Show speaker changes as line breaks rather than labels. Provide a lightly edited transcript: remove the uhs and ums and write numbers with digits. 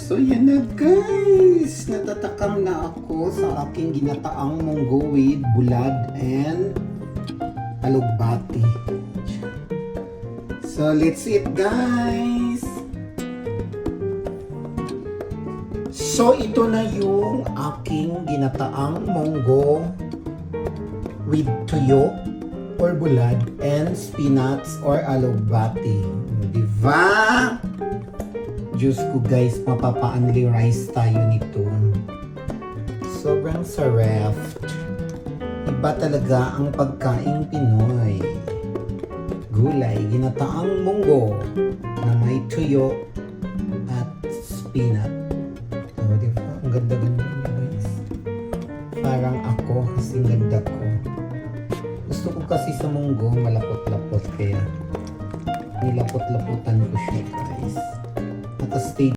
So yan na guys, natatakam na ako sa aking ginataang munggo with bulad and alugbati. So let's eat guys. So ito na yung aking ginataang munggo with tuyo or bulad and spinach or alugbati. Diba? Diyos ko guys, mapapa-only rice tayo nito. Sobrang sarap. Iba talaga ang pagkaing Pinoy. Gulay, ginataang munggo na may tuyo at spinach. So, diba? Ang ganda-ganda niya guys. Parang ako kasi ganda ko. Gusto ko kasi sa munggo malapot-lapot kaya nilapot-laputan ko siya guys. At a stage